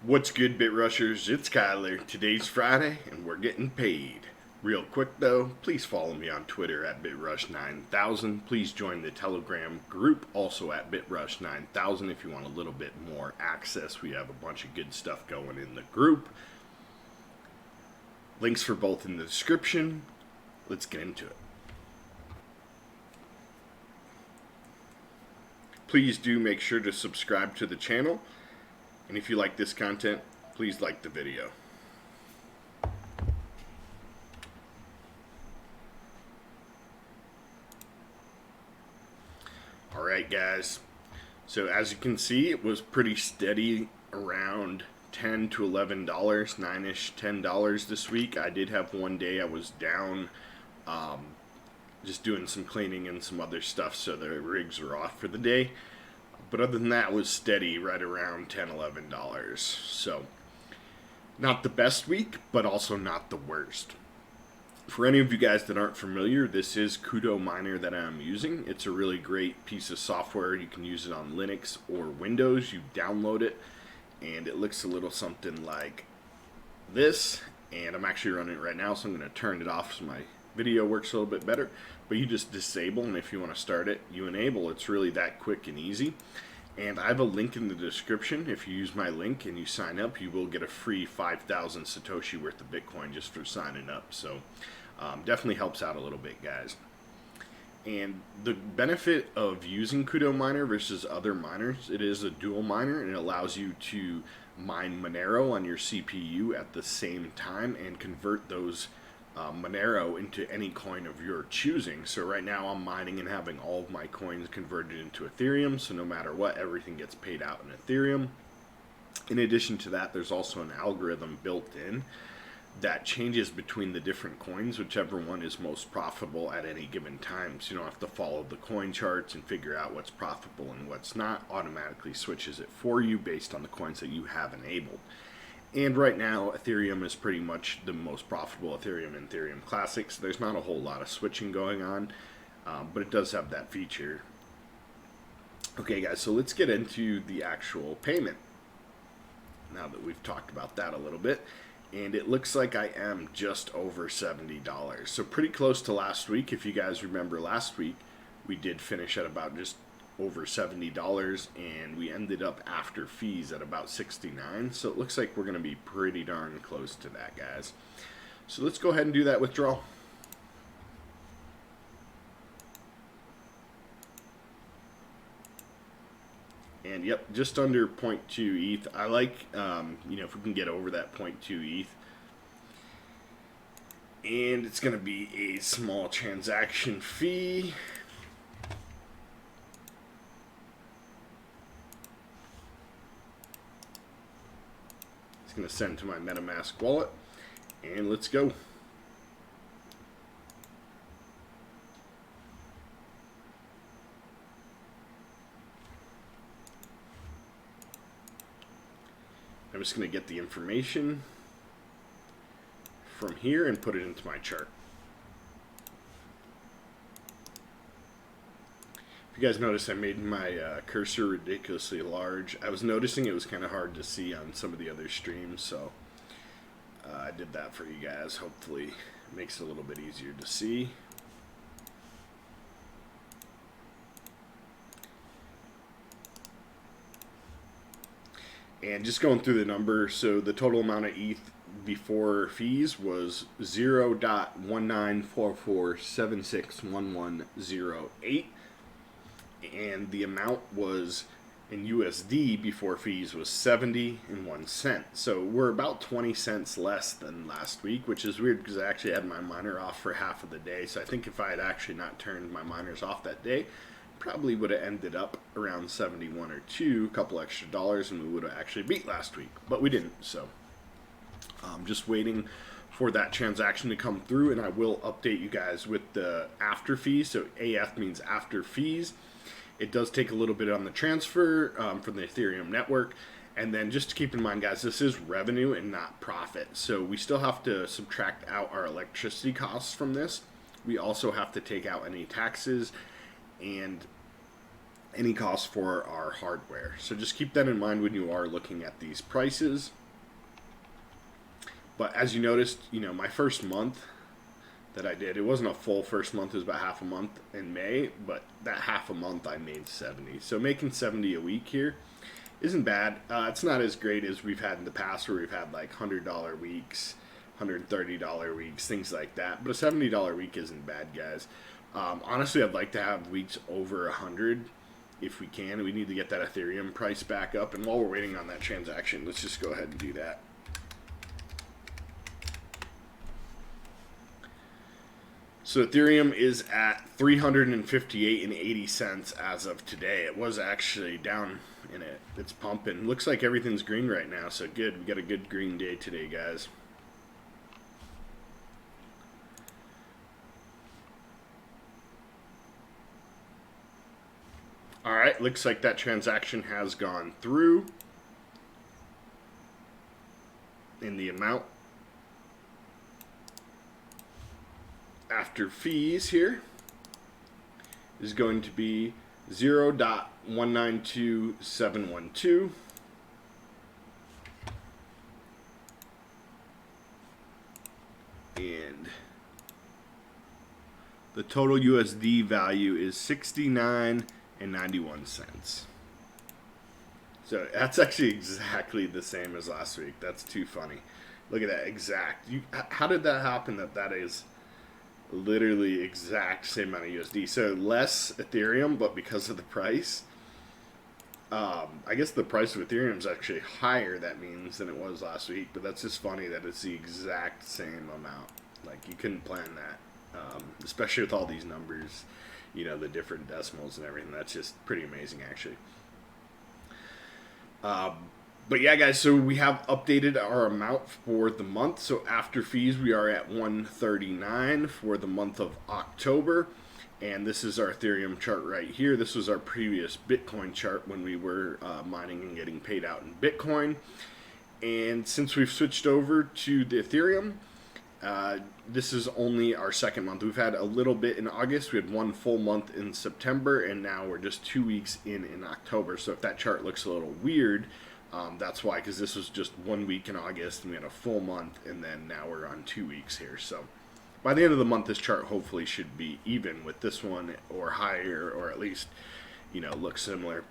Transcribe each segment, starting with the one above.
What's good, Bit Rushers? It's Kyler. Today's Friday, and we're getting paid. Real quick though, please follow me on Twitter at BitRush9000. Please join the Telegram group, also at BitRush9000, if you want a little bit more access. We have a bunch of good stuff going in the group. Links for both in the description. Let's get into it. Please do make sure to subscribe to the channel. And if you like this content, please like the video. Alright guys, so as you can see, it was pretty steady around $10 to $11, $9-ish, $10 this week. I did have one day I was down just doing some cleaning and some other stuff, so the rigs were off for the day. But other than that, it was steady right around $10, $11. So, not the best week, but also not the worst. For any of you guys that aren't familiar, this is Kudo Miner that I'm using. It's a really great piece of software. You can use it on Linux or Windows. You download it, and it looks a little something like this. And I'm actually running it right now, so I'm going to turn it off so my video works a little bit better. But you just disable, and if you want to start it, you enable. It's really that quick and easy. And I have a link in the description. If you use my link and you sign up, you will get a free 5,000 Satoshi worth of Bitcoin just for signing up. So definitely helps out a little bit, guys. And the benefit of using Kudo Miner versus other miners, it is a dual miner, and it allows you to mine Monero on your CPU at the same time and convert those Monero into any coin of your choosing. So right now I'm mining and having all of my coins converted into Ethereum, so no matter what, everything gets paid out in Ethereum. In addition to that, there's also an algorithm built in that changes between the different coins, whichever one is most profitable at any given time. So you don't have to follow the coin charts and figure out what's profitable and what's not. Automatically switches it for you based on the coins that you have enabled. And right now, Ethereum is pretty much the most profitable Ethereum and Ethereum Classic, so there's not a whole lot of switching going on, but it does have that feature. Okay guys, so let's get into the actual payment, now that we've talked about that a little bit. And it looks like I am just over $70, so pretty close to last week. If you guys remember last week, we did finish at about just over $70, and we ended up after fees at about 69, so it looks like we're going to be pretty darn close to that, guys. So let's go ahead and do that withdrawal. And yep, just under 0.2 ETH. I like, you know, if we can get over that 0.2 ETH. And it's going to be a small transaction fee. Going to send to my MetaMask wallet, and let's go. I'm just going to get the information from here and put it into my chart. You guys notice I made my cursor ridiculously large. I was noticing it was kind of hard to see on some of the other streams, so I did that for you guys. Hopefully it makes it a little bit easier to see. And just going through the numbers, so the total amount of ETH before fees was 0.1944761108. And the amount was in USD before fees was 70.01 cents. So we're about 20 cents less than last week, which is weird because I actually had my miner off for half of the day. So I think if I had actually not turned my miners off that day, probably would have ended up around 71 or 2, a couple extra dollars, and we would have actually beat last week. But we didn't, so I'm just waiting for that transaction to come through, and I will update you guys with the after fees. So AF means after fees. It does take a little bit on the transfer from the Ethereum network. And then just to keep in mind, guys, this is revenue and not profit. So we still have to subtract out our electricity costs from this. We also have to take out any taxes and any cost for our hardware. So just keep that in mind when you are looking at these prices. But as you noticed, my first month that I did, it wasn't a full first month, it was about half a month in May, but that half a month I made 70. So making 70 a week here isn't bad. It's not as great as we've had in the past where we've had like $100 weeks, $130 weeks, things like that. But a $70 week isn't bad, guys. Honestly, I'd like to have weeks over 100 if we can. We need to get that Ethereum price back up. And while we're waiting on that transaction, let's just go ahead and do that. So Ethereum is at 358.80 cents as of today. It was actually down in it. It's pumping. Looks like everything's green right now, so good. We got a good green day today, guys. All right, looks like that transaction has gone through in the amount. After fees here is going to be 0.192712. And the total USD value is 69.91 cents. So that's actually exactly the same as last week. That's too funny. Look at that, exact. How did that happen that is literally exact same amount of USD? So less Ethereum, but because of the price, I guess the price of Ethereum is actually higher, that means, than it was last week. But that's just funny that it's the exact same amount. Like, you couldn't plan that, especially with all these numbers, the different decimals and everything. That's just pretty amazing, actually. But yeah, guys, so we have updated our amount for the month. So after fees, we are at 139 for the month of October. And this is our Ethereum chart right here. This was our previous Bitcoin chart when we were mining and getting paid out in Bitcoin. And since we've switched over to the Ethereum, this is only our second month. We've had a little bit in August. We had one full month in September, and now we're just 2 weeks in October. So if that chart looks a little weird, that's why, because this was just 1 week in August, and we had a full month, and then now we're on 2 weeks here. So by the end of the month, this chart hopefully should be even with this one, or higher, or at least, look similar.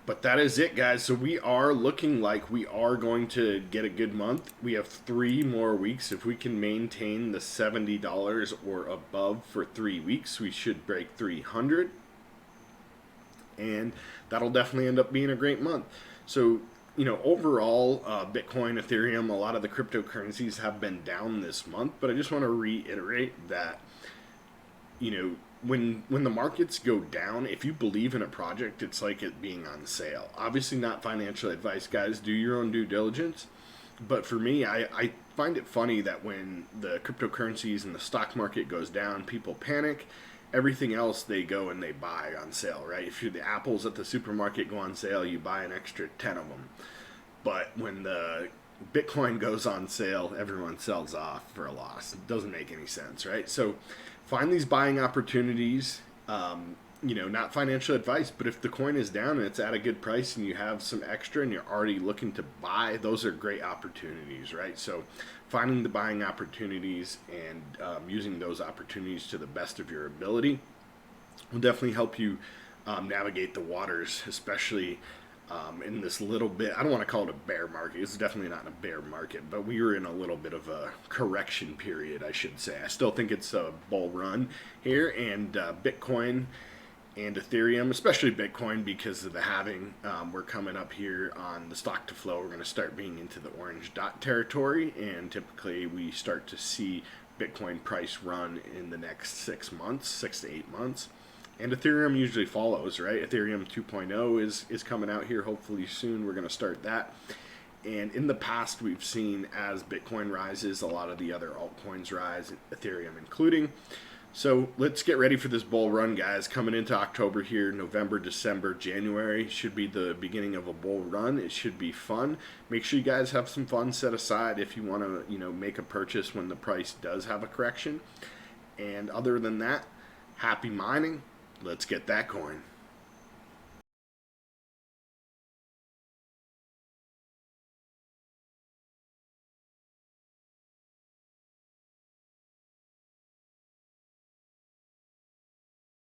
But that is it, guys. So we are looking like we are going to get a good month. We have 3 more weeks. If we can maintain the $70 or above for 3 weeks, we should break 300. And that'll definitely end up being a great month. So, overall, Bitcoin, Ethereum, a lot of the cryptocurrencies have been down this month. But I just want to reiterate that, when the markets go down, if you believe in a project, it's like it being on sale. Obviously not financial advice, guys. Do your own due diligence. But for me, I find it funny that when the cryptocurrencies and the stock market goes down, people panic. Everything else they go and they buy on sale, right? If the apples at the supermarket go on sale, you buy an extra 10 of them. But when the Bitcoin goes on sale, everyone sells off for a loss. It doesn't make any sense, right? So find these buying opportunities. Not financial advice, but if the coin is down and it's at a good price and you have some extra and you're already looking to buy, those are great opportunities, right? So finding the buying opportunities and using those opportunities to the best of your ability will definitely help you navigate the waters, especially in this little bit. I don't want to call it a bear market. It's definitely not a bear market, but we were in a little bit of a correction period, I should say. I still think it's a bull run here, and Bitcoin and Ethereum, especially Bitcoin, because of the halving, we're coming up here on the stock to flow. We're going to start being into the orange dot territory, and typically we start to see Bitcoin price run in the next 6 months, 6 to 8 months. And Ethereum usually follows, right? Ethereum 2.0 is coming out here hopefully soon. We're going to start that. And in the past, we've seen as Bitcoin rises, a lot of the other altcoins rise, Ethereum including. So let's get ready for this bull run, guys. Coming into October here, November, December, January should be the beginning of a bull run. It should be fun. Make sure you guys have some fun set aside if you want to, make a purchase when the price does have a correction. And other than that, Happy mining. Let's get that coin.